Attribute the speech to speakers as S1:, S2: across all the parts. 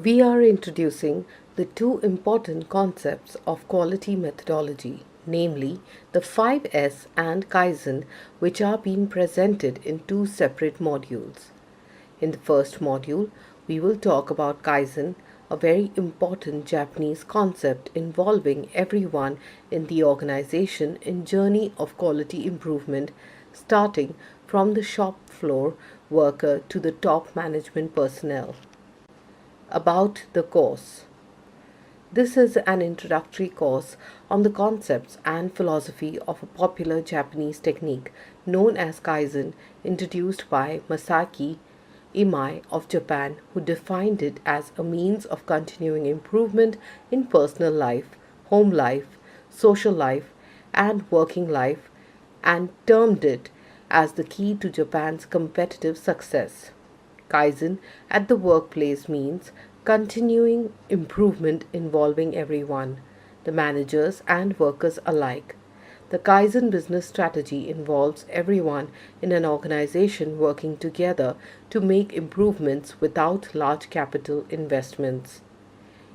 S1: We are introducing the two important concepts of quality methodology, namely the 5S and Kaizen, which are being presented in two separate modules. In the first module, we will talk about Kaizen, a very important Japanese concept involving everyone in the organization in journey of quality improvement, starting from the shop floor worker to the top management personnel. About the course. This is an introductory course on the concepts and philosophy of a popular Japanese technique known as Kaizen, introduced by Masaki Imai of Japan, who defined it as a means of continuing improvement in personal life, home life, social life, and working life, and termed it as the key to Japan's competitive success. Kaizen at the workplace means continuing improvement involving everyone, the managers and workers alike. The Kaizen business strategy involves everyone in an organization working together to make improvements without large capital investments.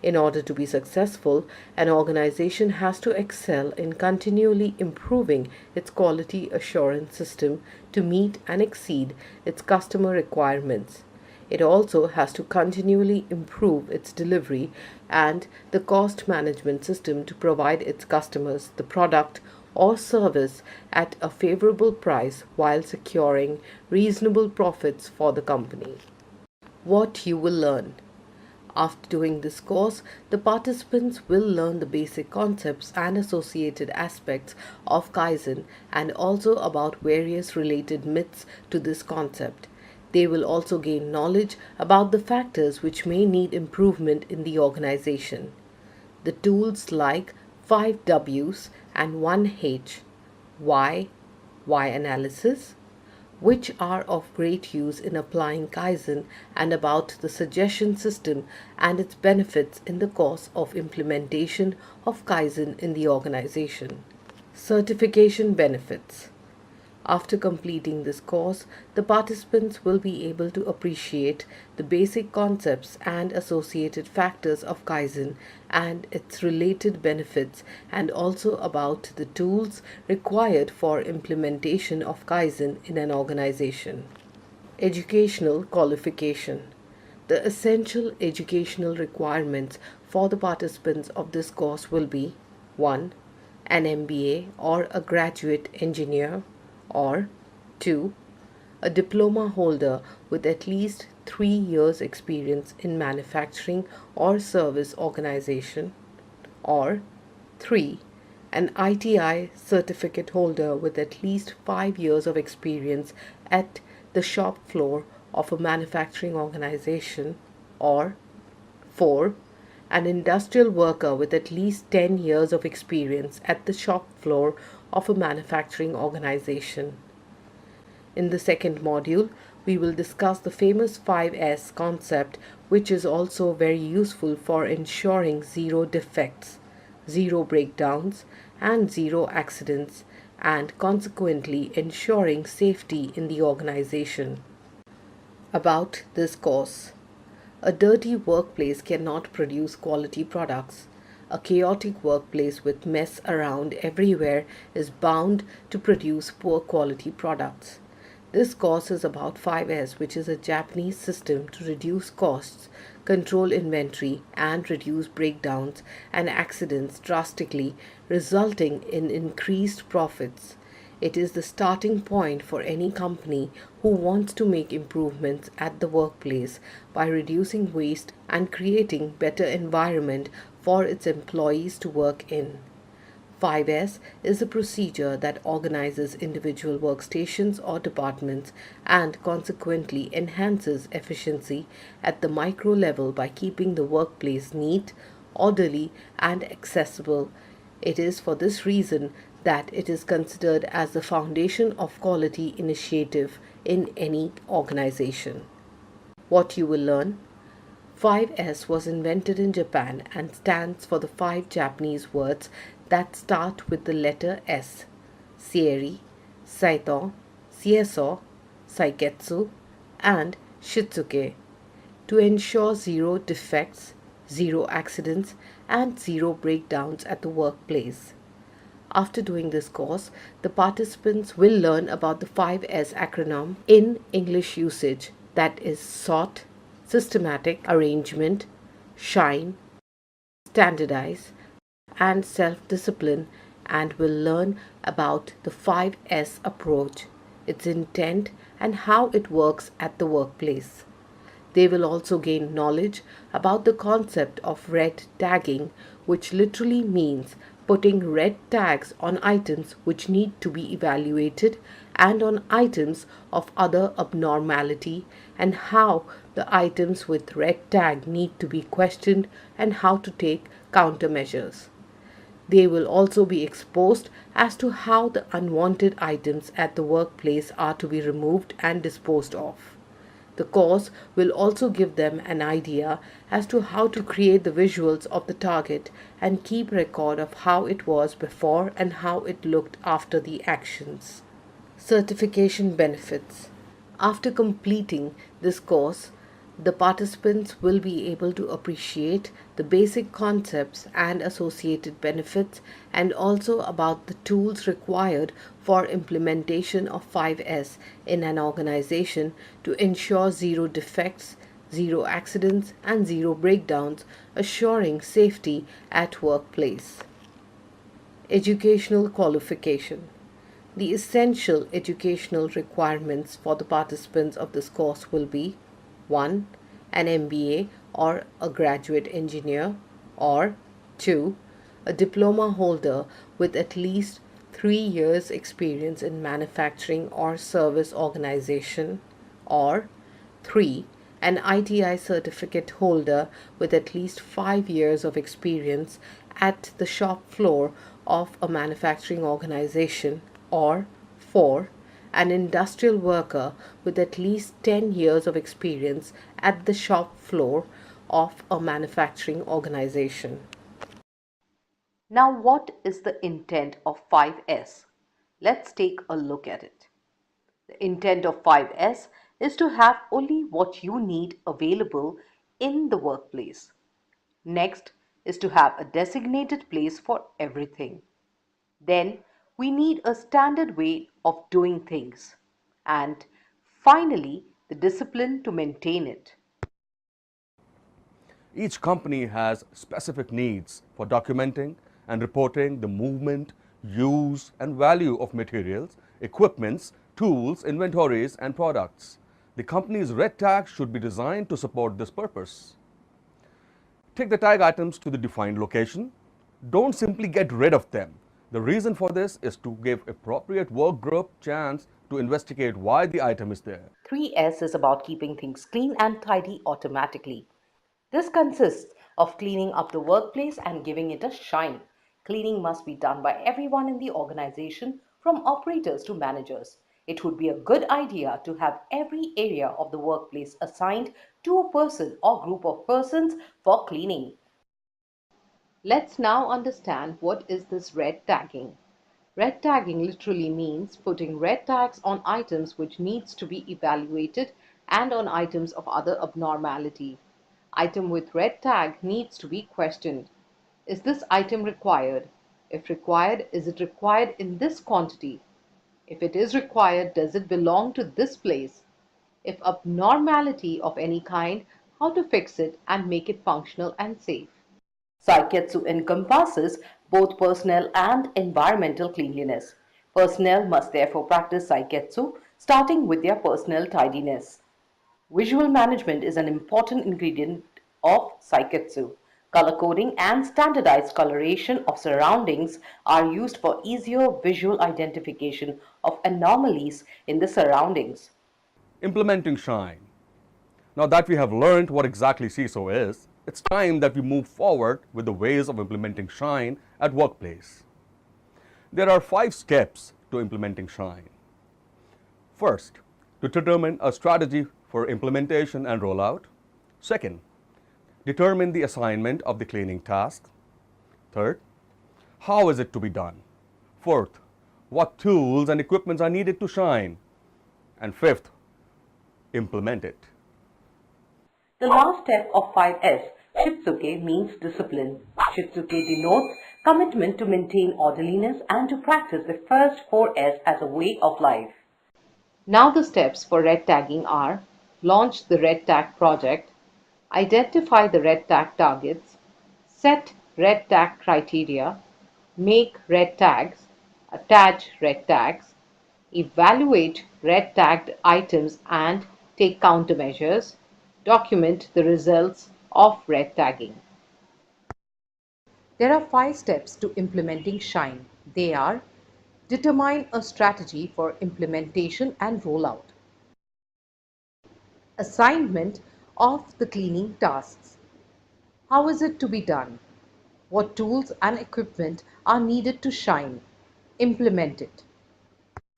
S1: In order to be successful, an organization has to excel in continually improving its quality assurance system to meet and exceed its customer requirements. It also has to continually improve its delivery and the cost management system to provide its customers the product or service at a favorable price while securing reasonable profits for the company. What you will learn. After doing this course, the participants will learn the basic concepts and associated aspects of Kaizen and also about various related myths to this concept. They will also gain knowledge about the factors which may need improvement in the organization. The tools like 5 W's and 1 H, why analysis, which are of great use in applying Kaizen, and about the suggestion system and its benefits in the course of implementation of Kaizen in the organization. Certification benefits. After completing this course, the participants will be able to appreciate the basic concepts and associated factors of Kaizen and its related benefits, and also about the tools required for implementation of Kaizen in an organization. Educational qualification. The essential educational requirements for the participants of this course will be 1. An MBA or a graduate engineer, or 2. A diploma holder with at least 3 years experience in manufacturing or service organization, or 3. An ITI certificate holder with at least 5 years of experience at the shop floor of a manufacturing organization, or 4. An industrial worker with at least 10 years of experience at the shop floor of a manufacturing organization. In the second module, we will discuss the famous 5S concept, which is also very useful for ensuring zero defects, zero breakdowns, and zero accidents, and consequently ensuring safety in the organization. About this course. A dirty workplace cannot produce quality products. A chaotic workplace with mess around everywhere is bound to produce poor quality products. This course is about 5S, which is a Japanese system to reduce costs, control inventory, and reduce breakdowns and accidents drastically, resulting in increased profits. It is the starting point for any company who wants to make improvements at the workplace by reducing waste and creating better environment for its employees to work in. 5S is a procedure that organizes individual workstations or departments and consequently enhances efficiency at the micro level by keeping the workplace neat, orderly, and accessible. It is for this reason that it is considered as the foundation of quality initiative in any organization. What you will learn. 5S was invented in Japan and stands for the 5 Japanese words that start with the letter S: Seiri, Saito, Sieso, Saiketsu, and Shitsuke. to ensure zero defects, zero accidents, and zero breakdowns at the workplace. After doing this course, the participants will learn about the 5S acronym in English usage, that is sort, systematic, arrangement, shine, standardize, and self discipline, and will learn about the 5S approach, its intent, and how it works at the workplace. They will also gain knowledge about the concept of red tagging, which literally means putting red tags on items which need to be evaluated and on items of other abnormality, and how the items with red tag need to be questioned and how to take countermeasures. They will also be exposed as to how the unwanted items at the workplace are to be removed and disposed of. The course will also give them an idea as to how to create the visuals of the target and keep record of how it was before and how it looked after the actions. Certification benefits. After completing this course, the participants will be able to appreciate the basic concepts and associated benefits, and also about the tools required for implementation of 5S in an organization to ensure zero defects, zero accidents, and zero breakdowns, assuring safety at workplace. Educational qualification. The essential educational requirements for the participants of this course will be: 1. An MBA or a graduate engineer, or 2. A diploma holder with at least 3 years experience in manufacturing or service organization, or 3. An ITI certificate holder with at least 5 years of experience at the shop floor of a manufacturing organization, or 4. An industrial worker with at least 10 years of experience at the shop floor of a manufacturing organization. Now, what is the intent of 5S? Let's take a look at it. The intent of 5S is to have only what you need available in the workplace. Next is to have a designated place for everything. Then we need a standard way of doing things. And finally, the discipline to maintain it.
S2: Each company has specific needs for documenting and reporting the movement, use, and value of materials, equipments, tools, inventories, and products. The company's red tag should be designed to support this purpose. Take the tag items to the defined location. Don't simply get rid of them. The reason for this is to give appropriate work group chance to investigate why the item is there.
S1: 3S is about keeping things clean and tidy automatically. This consists of cleaning up the workplace and giving it a shine. Cleaning must be done by everyone in the organization, from operators to managers. It would be a good idea to have every area of the workplace assigned to a person or group of persons for cleaning. Let's now understand what is this red tagging. Red tagging literally means putting red tags on items which needs to be evaluated and on items of other abnormality. Item with red tag needs to be questioned. Is this item required? If required, is it required in this quantity? If it is required, does it belong to this place? If abnormality of any kind, how to fix it and make it functional and safe. Saiketsu encompasses both personal and environmental cleanliness. Personnel must therefore practice Saiketsu, starting with their personal tidiness. Visual management is an important ingredient of Saiketsu. Color coding and standardized coloration of surroundings are used for easier visual identification of anomalies in the surroundings.
S2: Implementing Shine. Now that we have learned what exactly CISO is, it's time that we move forward with the ways of implementing Shine at workplace. There are 5 steps to implementing Shine. First, to determine a strategy for implementation and rollout. Second, determine the assignment of the cleaning task. Third, how is it to be done? Fourth, what tools and equipments are needed to shine? And fifth, implement it.
S1: The last step of 5S, Shitsuke, means discipline. Shitsuke denotes commitment to maintain orderliness and to practice the first 4S as a way of life. Now the steps for red tagging are: launch the red tag project, identify the red tag targets, set red tag criteria, make red tags, attach red tags, evaluate red tagged items and take countermeasures, document the results of red tagging. There are 5 steps to implementing Shine. They are: determine a strategy for implementation and rollout, assignment of the cleaning tasks. How is it to be done? What tools and equipment are needed to shine? Implement it.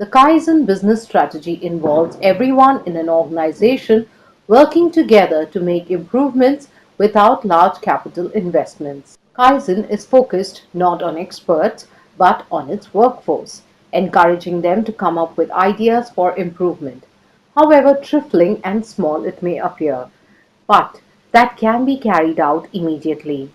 S1: The Kaizen business strategy involves everyone in an organization working together to make improvements without large capital investments. Kaizen is focused not on experts but on its workforce, encouraging them to come up with ideas for improvement, however trifling and small it may appear, but that can be carried out immediately.